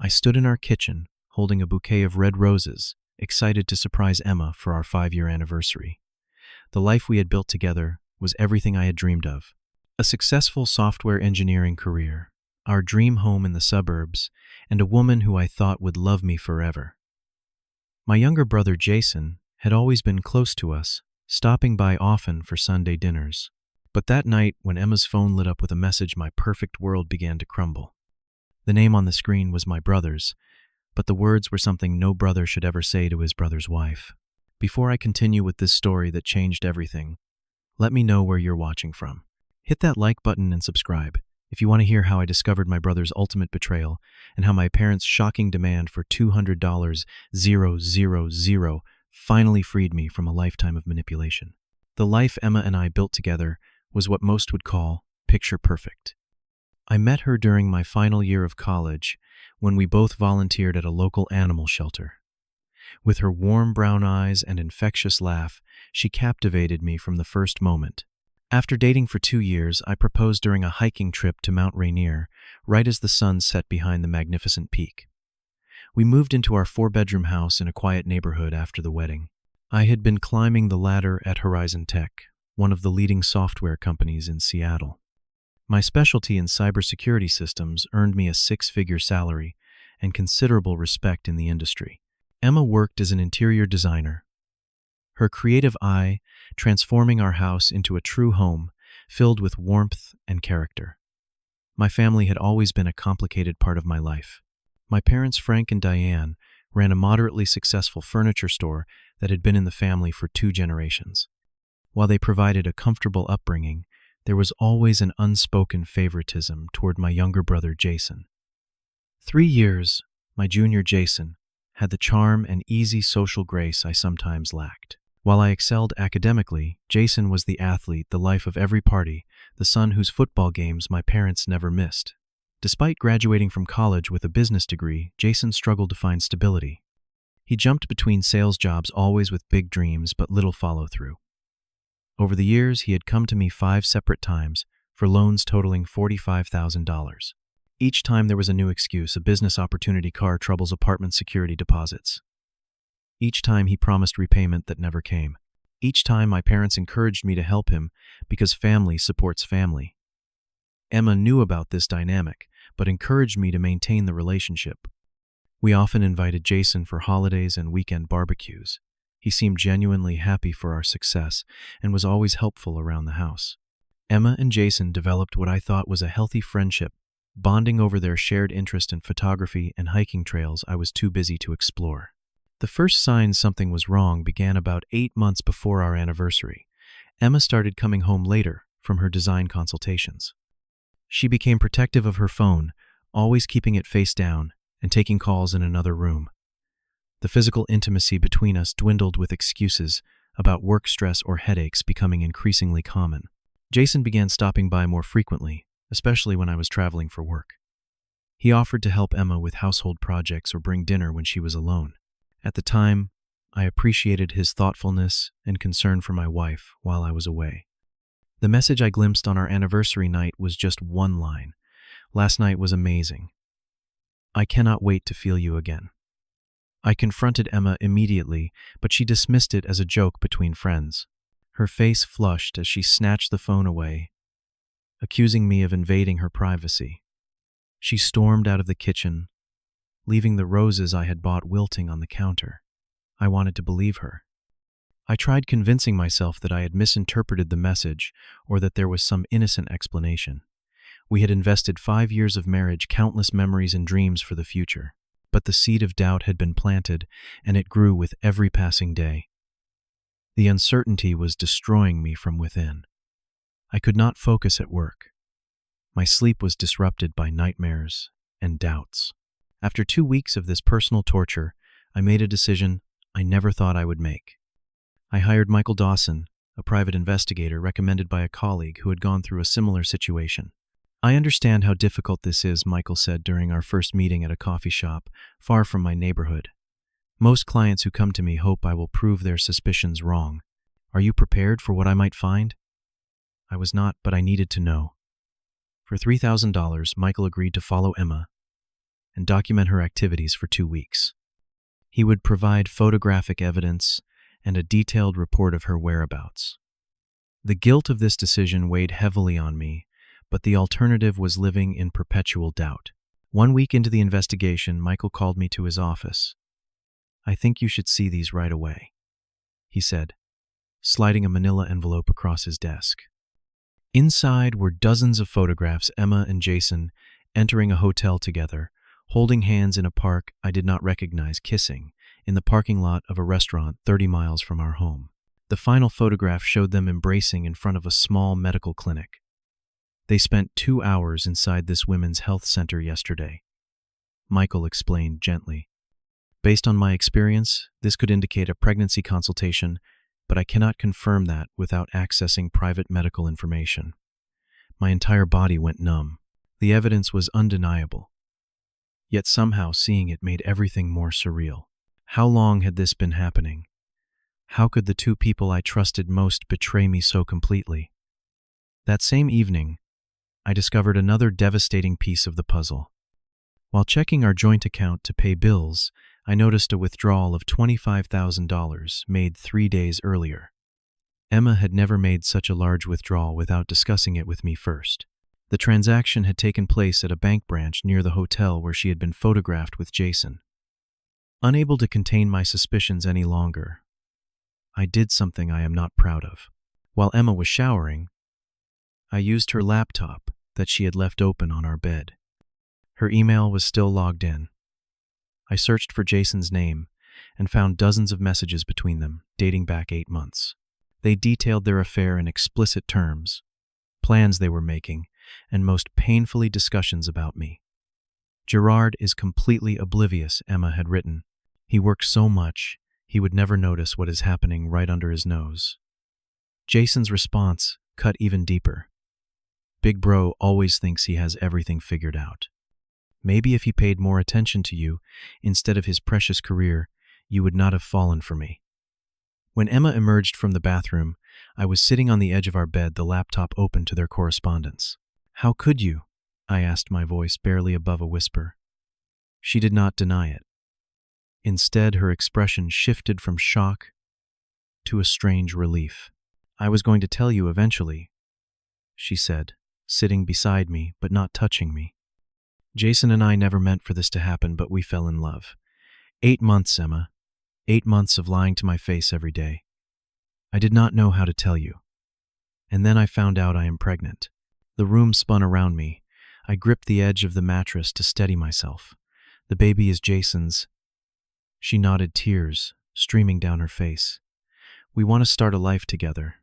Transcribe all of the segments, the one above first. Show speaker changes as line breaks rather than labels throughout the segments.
I stood in our kitchen, holding a bouquet of red roses, excited to surprise Emma for our 5-year anniversary. The life we had built together was everything I had dreamed of. A successful software engineering career, our dream home in the suburbs, and a woman who I thought would love me forever. My younger brother Jason had always been close to us, stopping by often for Sunday dinners. But that night, when Emma's phone lit up with a message, my perfect world began to crumble. The name on the screen was my brother's, but the words were something no brother should ever say to his brother's wife. Before I continue with this story that changed everything, let me know where you're watching from. Hit that like button and subscribe if you want to hear how I discovered my brother's ultimate betrayal and how my parents' shocking demand for $200,000 finally freed me from a lifetime of manipulation. The life Emma and I built together was what most would call picture perfect. I met her during my final year of college when we both volunteered at a local animal shelter. With her warm brown eyes and infectious laugh, she captivated me from the first moment. After dating for 2 years, I proposed during a hiking trip to Mount Rainier, right as the sun set behind the magnificent peak. We moved into our 4-bedroom house in a quiet neighborhood after the wedding. I had been climbing the ladder at Horizon Tech, one of the leading software companies in Seattle. My specialty in cybersecurity systems earned me a 6-figure salary and considerable respect in the industry. Emma worked as an interior designer, her creative eye transforming our house into a true home filled with warmth and character. My family had always been a complicated part of my life. My parents, Frank and Diane, ran a moderately successful furniture store that had been in the family for 2 generations. While they provided a comfortable upbringing, there was always an unspoken favoritism toward my younger brother Jason. 3 years, my junior Jason had the charm and easy social grace I sometimes lacked. While I excelled academically, Jason was the athlete, the life of every party, the son whose football games my parents never missed. Despite graduating from college with a business degree, Jason struggled to find stability. He jumped between sales jobs, always with big dreams but little follow-through. Over the years, he had come to me 5 separate times for loans totaling $45,000. Each time there was a new excuse: a business opportunity, car troubles, apartment security deposits. Each time he promised repayment that never came. Each time my parents encouraged me to help him because family supports family. Emma knew about this dynamic, but encouraged me to maintain the relationship. We often invited Jason for holidays and weekend barbecues. He seemed genuinely happy for our success and was always helpful around the house. Emma and Jason developed what I thought was a healthy friendship, bonding over their shared interest in photography and hiking trails I was too busy to explore. The first sign something was wrong began about 8 months before our anniversary. Emma started coming home later from her design consultations. She became protective of her phone, always keeping it face down and taking calls in another room. The physical intimacy between us dwindled, with excuses about work stress or headaches becoming increasingly common. Jason began stopping by more frequently, especially when I was traveling for work. He offered to help Emma with household projects or bring dinner when she was alone. At the time, I appreciated his thoughtfulness and concern for my wife while I was away. The message I glimpsed on our anniversary night was just one line: "Last night was amazing. I cannot wait to feel you again." I confronted Emma immediately, but she dismissed it as a joke between friends. Her face flushed as she snatched the phone away, accusing me of invading her privacy. She stormed out of the kitchen, leaving the roses I had bought wilting on the counter. I wanted to believe her. I tried convincing myself that I had misinterpreted the message or that there was some innocent explanation. We had invested 5 years of marriage, countless memories and dreams for the future. But the seed of doubt had been planted, and it grew with every passing day. The uncertainty was destroying me from within. I could not focus at work. My sleep was disrupted by nightmares and doubts. After 2 weeks of this personal torture, I made a decision I never thought I would make. I hired Michael Dawson, a private investigator recommended by a colleague who had gone through a similar situation. "I understand how difficult this is," Michael said during our first meeting at a coffee shop far from my neighborhood. "Most clients who come to me hope I will prove their suspicions wrong. Are you prepared for what I might find?" I was not, but I needed to know. For $3,000, Michael agreed to follow Emma and document her activities for 2 weeks. He would provide photographic evidence and a detailed report of her whereabouts. The guilt of this decision weighed heavily on me, but the alternative was living in perpetual doubt. 1 week into the investigation, Michael called me to his office. "I think you should see these right away," he said, sliding a manila envelope across his desk. Inside were dozens of photographs Emma and Jason entering a hotel together, holding hands in a park I did not recognize, kissing in the parking lot of a restaurant 30 miles from our home. The final photograph showed them embracing in front of a small medical clinic. They spent 2 hours inside this women's health center yesterday, Michael explained gently. Based on my experience, this could indicate a pregnancy consultation, but I cannot confirm that without accessing private medical information. My entire body went numb. The evidence was undeniable. Yet somehow seeing it made everything more surreal. How long had this been happening? How could the two people I trusted most betray me so completely? That same evening, I discovered another devastating piece of the puzzle. While checking our joint account to pay bills, I noticed a withdrawal of $25,000 made 3 days earlier. Emma had never made such a large withdrawal without discussing it with me first. The transaction had taken place at a bank branch near the hotel where she had been photographed with Jason. Unable to contain my suspicions any longer, I did something I am not proud of. While Emma was showering, I used her laptop that she had left open on our bed. Her email was still logged in. I searched for Jason's name and found dozens of messages between them, dating back 8 months. They detailed their affair in explicit terms, plans they were making, and most painfully discussions about me. "Gerard is completely oblivious," Emma had written. "He works so much, he would never notice what is happening right under his nose." Jason's response cut even deeper. "Big bro always thinks he has everything figured out. Maybe if he paid more attention to you instead of his precious career, you would not have fallen for me." When Emma emerged from the bathroom, I was sitting on the edge of our bed, the laptop open to their correspondence. "How could you?" I asked, my voice barely above a whisper. She did not deny it. Instead, her expression shifted from shock to a strange relief. "I was going to tell you eventually," she said, sitting beside me but not touching me. "Jason and I never meant for this to happen, but we fell in love. 8 months, Emma. 8 months of lying to my face every day. I did not know how to tell you. And then I found out I am pregnant." The room spun around me. I gripped the edge of the mattress to steady myself. "The baby is Jason's." She nodded, tears streaming down her face. "We want to start a life together.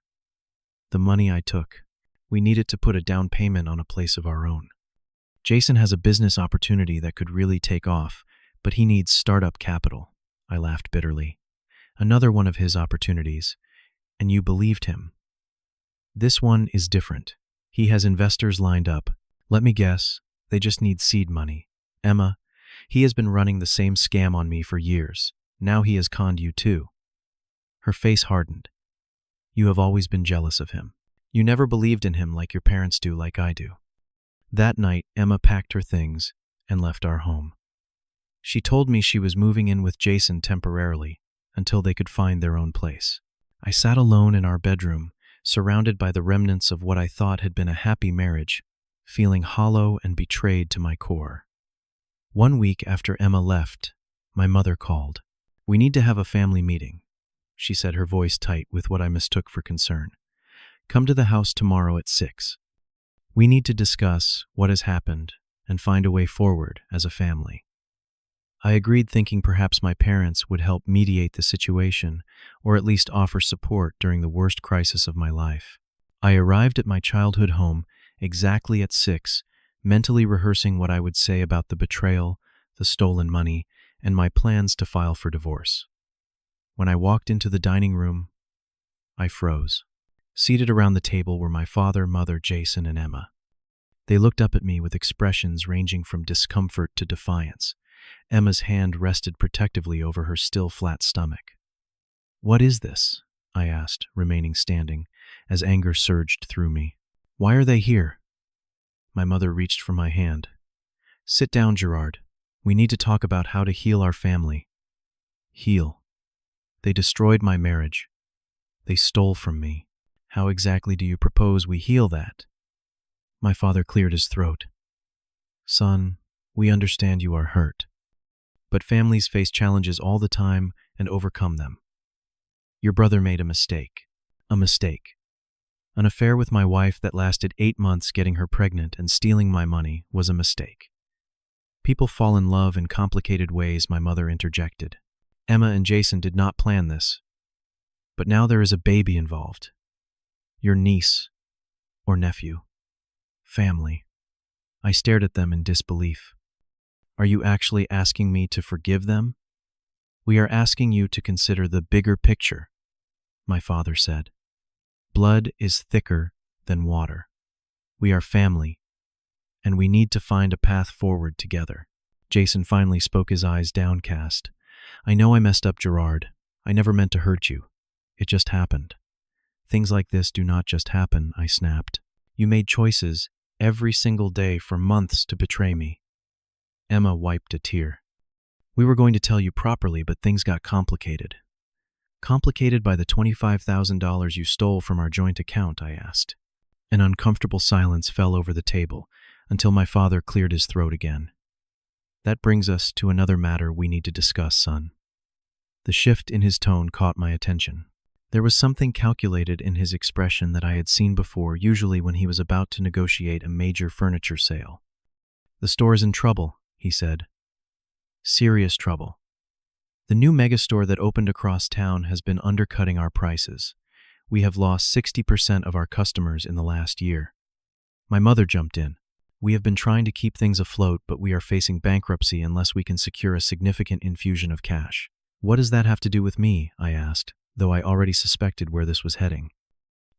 The money I took, we needed to put a down payment on a place of our own. Jason has a business opportunity that could really take off, but he needs startup capital." I laughed bitterly. "Another one of his opportunities, and you believed him. This one is different. He has investors lined up. Let me guess, they just need seed money. Emma, he has been running the same scam on me for years. Now he has conned you too." Her face hardened. "You have always been jealous of him. You never believed in him like your parents do, like I do." That night, Emma packed her things and left our home. She told me she was moving in with Jason temporarily until they could find their own place. I sat alone in our bedroom, surrounded by the remnants of what I thought had been a happy marriage, feeling hollow and betrayed to my core. 1 week after Emma left, my mother called. "We need to have a family meeting," she said, her voice tight with what I mistook for concern. "Come to the house tomorrow at 6. We need to discuss what has happened and find a way forward as a family." I agreed, thinking perhaps my parents would help mediate the situation or at least offer support during the worst crisis of my life. I arrived at my childhood home exactly at 6, mentally rehearsing what I would say about the betrayal, the stolen money, and my plans to file for divorce. When I walked into the dining room, I froze. Seated around the table were my father, mother, Jason, and Emma. They looked up at me with expressions ranging from discomfort to defiance. Emma's hand rested protectively over her still flat stomach. "What is this?" I asked, remaining standing, as anger surged through me. "Why are they here?" My mother reached for my hand. "Sit down, Gerard. We need to talk about how to heal our family. Heal. They destroyed my marriage. They stole from me. How exactly do you propose we heal that? My father cleared his throat. Son, we understand you are hurt. But families face challenges all the time and overcome them. Your brother made a mistake. A mistake. An affair with my wife that lasted 8 months getting her pregnant and stealing my money was a mistake. People fall in love in complicated ways, my mother interjected. Emma and Jason did not plan this. But now there is a baby involved. Your niece or nephew. Family. I stared at them in disbelief. Are you actually asking me to forgive them? We are asking you to consider the bigger picture, my father said. Blood is thicker than water. We are family, and we need to find a path forward together. Jason finally spoke, his eyes downcast. I know I messed up, Gerard. I never meant to hurt you. It just happened. Things like this do not just happen, I snapped. You made choices every single day for months to betray me. Emma wiped a tear. We were going to tell you properly, but things got complicated. Complicated by the $25,000 you stole from our joint account, I asked. An uncomfortable silence fell over the table until my father cleared his throat again. That brings us to another matter we need to discuss, son. The shift in his tone caught my attention. There was something calculated in his expression that I had seen before, usually when he was about to negotiate a major furniture sale. The store is in trouble, he said. Serious trouble. The new megastore that opened across town has been undercutting our prices. We have lost 60% of our customers in the last year. My mother jumped in. We have been trying to keep things afloat, but we are facing bankruptcy unless we can secure a significant infusion of cash. What does that have to do with me? I asked, though I already suspected where this was heading.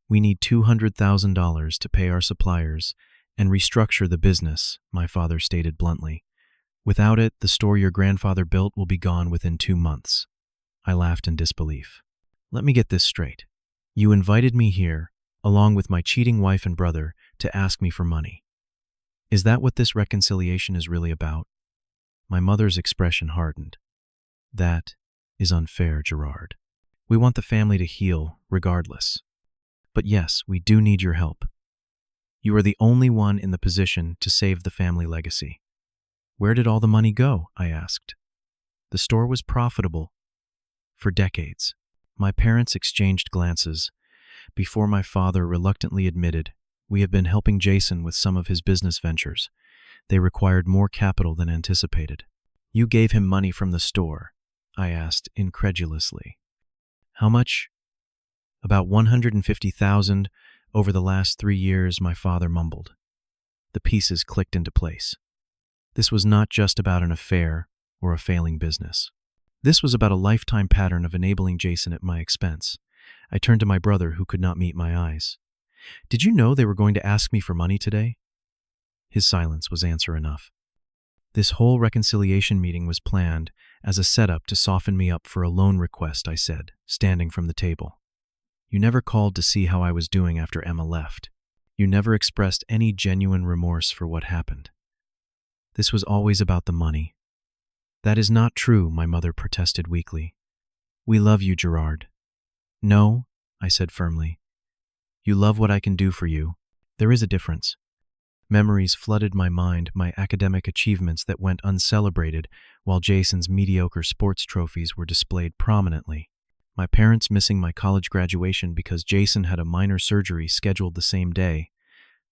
We need $200,000 to pay our suppliers and restructure the business, my father stated bluntly. Without it, the store your grandfather built will be gone within 2 months. I laughed in disbelief. Let me get this straight. You invited me here, along with my cheating wife and brother, to ask me for money. Is that what this reconciliation is really about? My mother's expression hardened. That is unfair, Gerard. We want the family to heal, regardless. But yes, we do need your help. You are the only one in the position to save the family legacy. Where did all the money go? I asked. The store was profitable for decades. My parents exchanged glances before my father reluctantly admitted, we have been helping Jason with some of his business ventures. They required more capital than anticipated. You gave him money from the store? I asked incredulously. How much? About $150,000 over the last 3 years, my father mumbled. The pieces clicked into place. This was not just about an affair or a failing business. This was about a lifetime pattern of enabling Jason at my expense. I turned to my brother, who could not meet my eyes. Did you know they were going to ask me for money today? His silence was answer enough. This whole reconciliation meeting was planned as a setup to soften me up for a loan request, I said, standing from the table. You never called to see how I was doing after Emma left. You never expressed any genuine remorse for what happened. This was always about the money. That is not true, my mother protested weakly. We love you, Gerard. No, I said firmly. You love what I can do for you. There is a difference. Memories flooded my mind, my academic achievements that went uncelebrated while Jason's mediocre sports trophies were displayed prominently. My parents missing my college graduation because Jason had a minor surgery scheduled the same day.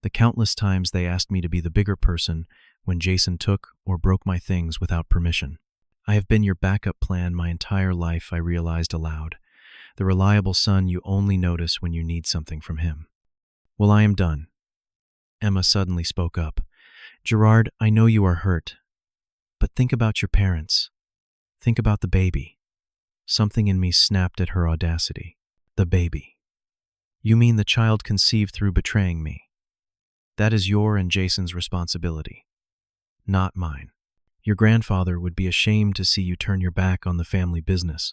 The countless times they asked me to be the bigger person when Jason took or broke my things without permission. I have been your backup plan my entire life, I realized aloud. The reliable son you only notice when you need something from him. Well, I am done. Emma suddenly spoke up. Gerard, I know you are hurt, but think about your parents. Think about the baby. Something in me snapped at her audacity. The baby. You mean the child conceived through betraying me? That is your and Jason's responsibility, not mine. Your grandfather would be ashamed to see you turn your back on the family business,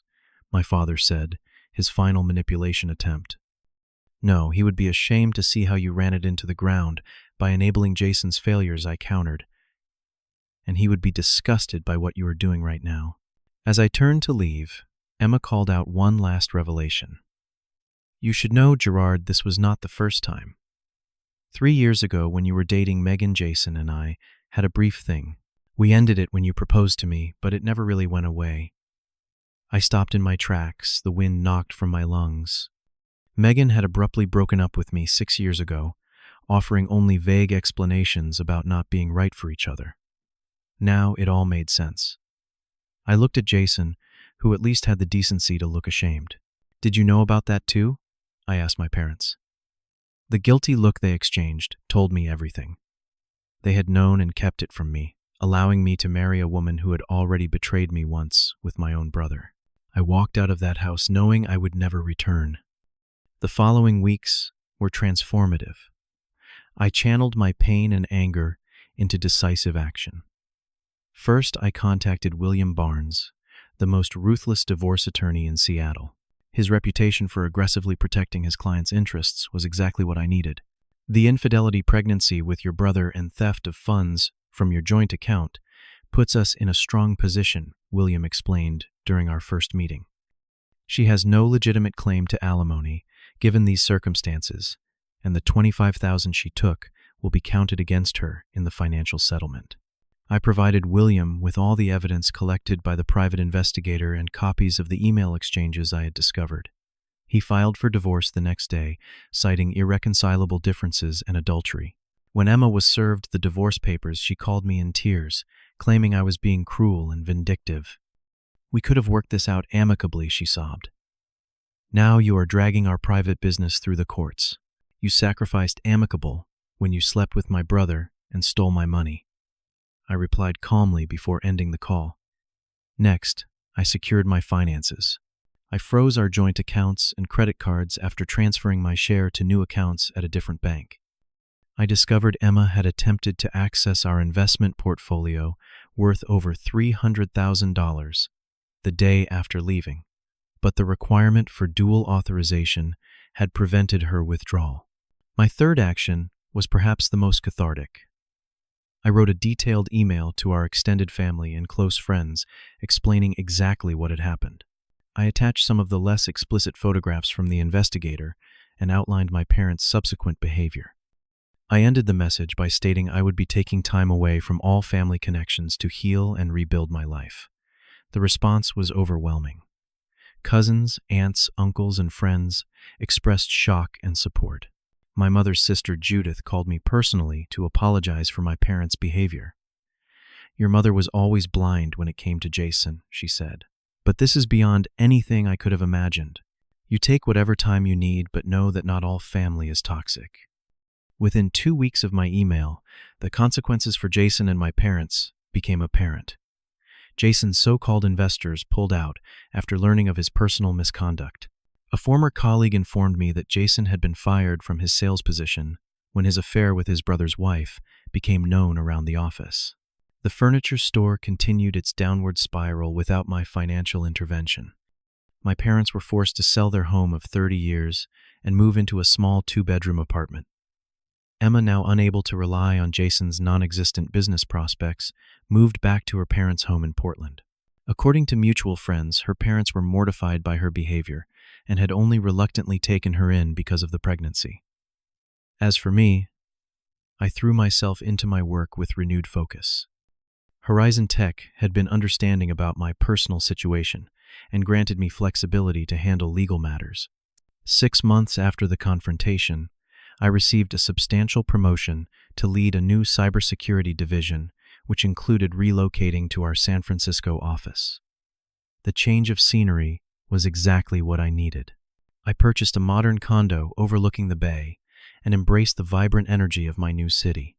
my father said, his final manipulation attempt. No, he would be ashamed to see how you ran it into the ground by enabling Jason's failures, I countered. and he would be disgusted by what you are doing right now. As I turned to leave, Emma called out one last revelation. You should know, Gerard, this was not the first time. 3 years ago, when you were dating Megan, Jason and I had a brief thing. We ended it when you proposed to me, but it never really went away. I stopped in my tracks, the wind knocked from my lungs. Megan had abruptly broken up with me 6 years ago, offering only vague explanations about not being right for each other. Now it all made sense. I looked at Jason, who at least had the decency to look ashamed. Did you know about that too? I asked my parents. The guilty look they exchanged told me everything. They had known and kept it from me, allowing me to marry a woman who had already betrayed me once with my own brother. I walked out of that house knowing I would never return. The following weeks were transformative. I channeled my pain and anger into decisive action. First, I contacted William Barnes, the most ruthless divorce attorney in Seattle. His reputation for aggressively protecting his clients' interests was exactly what I needed. The infidelity pregnancy with your brother and theft of funds from your joint account puts us in a strong position, William explained during our first meeting. She has no legitimate claim to alimony, given these circumstances, and the $25,000 she took will be counted against her in the financial settlement. I provided William with all the evidence collected by the private investigator and copies of the email exchanges I had discovered. He filed for divorce the next day, citing irreconcilable differences and adultery. When Emma was served the divorce papers, she called me in tears, claiming I was being cruel and vindictive. We could have worked this out amicably, she sobbed. Now you are dragging our private business through the courts. You sacrificed amicable when you slept with my brother and stole my money. I replied calmly before ending the call. Next, I secured my finances. I froze our joint accounts and credit cards after transferring my share to new accounts at a different bank. I discovered Emma had attempted to access our investment portfolio worth over $300,000 the day after leaving, but the requirement for dual authorization had prevented her withdrawal. My third action was perhaps the most cathartic. I wrote a detailed email to our extended family and close friends explaining exactly what had happened. I attached some of the less explicit photographs from the investigator and outlined my parents' subsequent behavior. I ended the message by stating I would be taking time away from all family connections to heal and rebuild my life. The response was overwhelming. Cousins, aunts, uncles, and friends expressed shock and support. My mother's sister Judith called me personally to apologize for my parents' behavior. Your mother was always blind when it came to Jason, she said. But this is beyond anything I could have imagined. You take whatever time you need, but know that not all family is toxic. Within 2 weeks of my email, the consequences for Jason and my parents became apparent. Jason's so-called investors pulled out after learning of his personal misconduct. A former colleague informed me that Jason had been fired from his sales position when his affair with his brother's wife became known around the office. The furniture store continued its downward spiral without my financial intervention. My parents were forced to sell their home of 30 years and move into a small 2-bedroom apartment. Emma, now unable to rely on Jason's non-existent business prospects, moved back to her parents' home in Portland. According to mutual friends, her parents were mortified by her behavior and had only reluctantly taken her in because of the pregnancy. As for me, I threw myself into my work with renewed focus. Horizon Tech had been understanding about my personal situation and granted me flexibility to handle legal matters. 6 months after the confrontation, I received a substantial promotion to lead a new cybersecurity division, which included relocating to our San Francisco office. The change of scenery was exactly what I needed. I purchased a modern condo overlooking the bay and embraced the vibrant energy of my new city.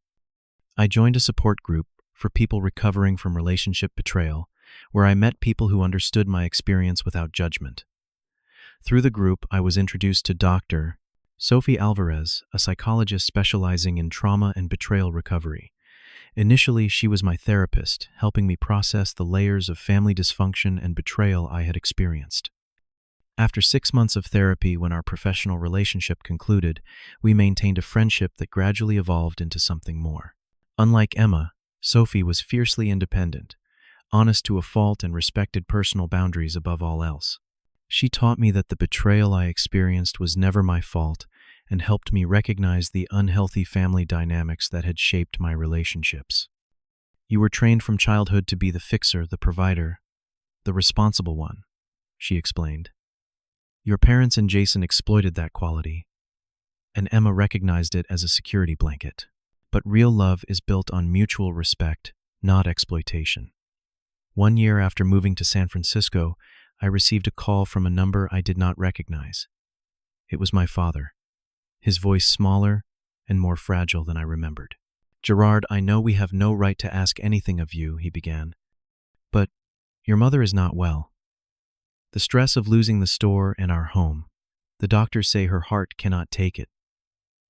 I joined a support group for people recovering from relationship betrayal, where I met people who understood my experience without judgment. Through the group, I was introduced to Dr. Sophie Alvarez, a psychologist specializing in trauma and betrayal recovery. Initially, she was my therapist, helping me process the layers of family dysfunction and betrayal I had experienced. After 6 months of therapy, when our professional relationship concluded, we maintained a friendship that gradually evolved into something more. Unlike Emma, Sophie was fiercely independent, honest to a fault, and respected personal boundaries above all else. She taught me that the betrayal I experienced was never my fault and helped me recognize the unhealthy family dynamics that had shaped my relationships. You were trained from childhood to be the fixer, the provider, the responsible one, she explained. Your parents and Jason exploited that quality, and Emma recognized it as a security blanket. But real love is built on mutual respect, not exploitation. 1 year after moving to San Francisco, I received a call from a number I did not recognize. It was my father, his voice smaller and more fragile than I remembered. "Gerard, I know we have no right to ask anything of you," he began, "but your mother is not well. The stress of losing the store and our home. The doctors say her heart cannot take it.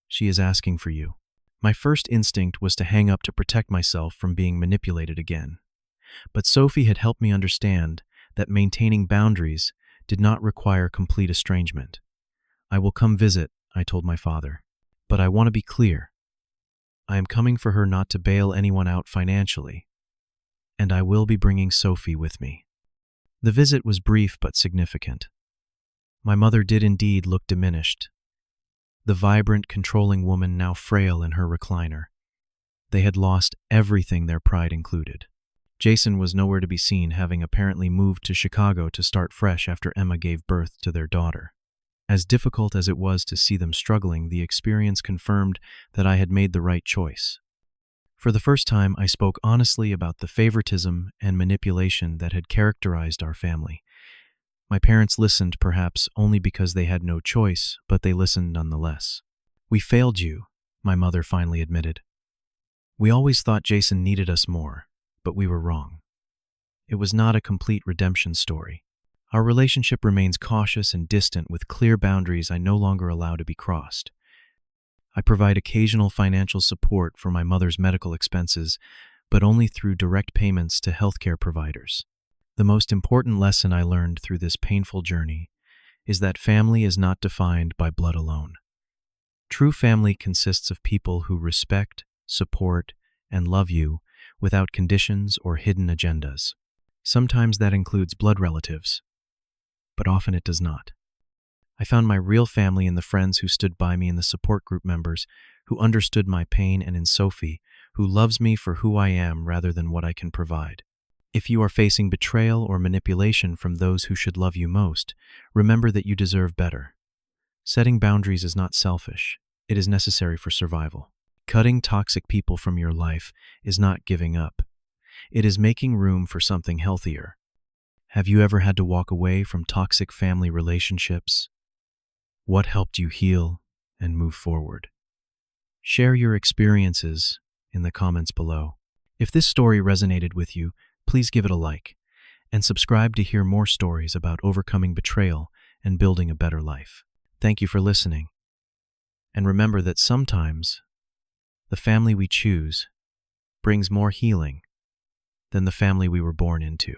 She is asking for you." My first instinct was to hang up to protect myself from being manipulated again. But Sophie had helped me understand that maintaining boundaries did not require complete estrangement. "I will come visit," I told my father. "But I want to be clear. I am coming for her not to bail anyone out financially. And I will be bringing Sophie with me." The visit was brief but significant. My mother did indeed look diminished. The vibrant, controlling woman now frail in her recliner. They had lost everything their pride included. Jason was nowhere to be seen, having apparently moved to Chicago to start fresh after Emma gave birth to their daughter. As difficult as it was to see them struggling, the experience confirmed that I had made the right choice. For the first time, I spoke honestly about the favoritism and manipulation that had characterized our family. My parents listened, perhaps only because they had no choice, but they listened nonetheless. "We failed you," my mother finally admitted. "We always thought Jason needed us more, but we were wrong. It was not a complete redemption story. Our relationship remains cautious and distant, with clear boundaries I no longer allow to be crossed. I provide occasional financial support for my mother's medical expenses, but only through direct payments to healthcare providers. The most important lesson I learned through this painful journey is that family is not defined by blood alone. True family consists of people who respect, support, and love you without conditions or hidden agendas. Sometimes that includes blood relatives, but often it does not. I found my real family in the friends who stood by me, in the support group members who understood my pain, and in Sophie, who loves me for who I am rather than what I can provide. If you are facing betrayal or manipulation from those who should love you most, remember that you deserve better. Setting boundaries is not selfish. It is necessary for survival. Cutting toxic people from your life is not giving up. It is making room for something healthier. Have you ever had to walk away from toxic family relationships? What helped you heal and move forward? Share your experiences in the comments below. If this story resonated with you, please give it a like and subscribe to hear more stories about overcoming betrayal and building a better life. Thank you for listening. And remember that sometimes the family we choose brings more healing than the family we were born into.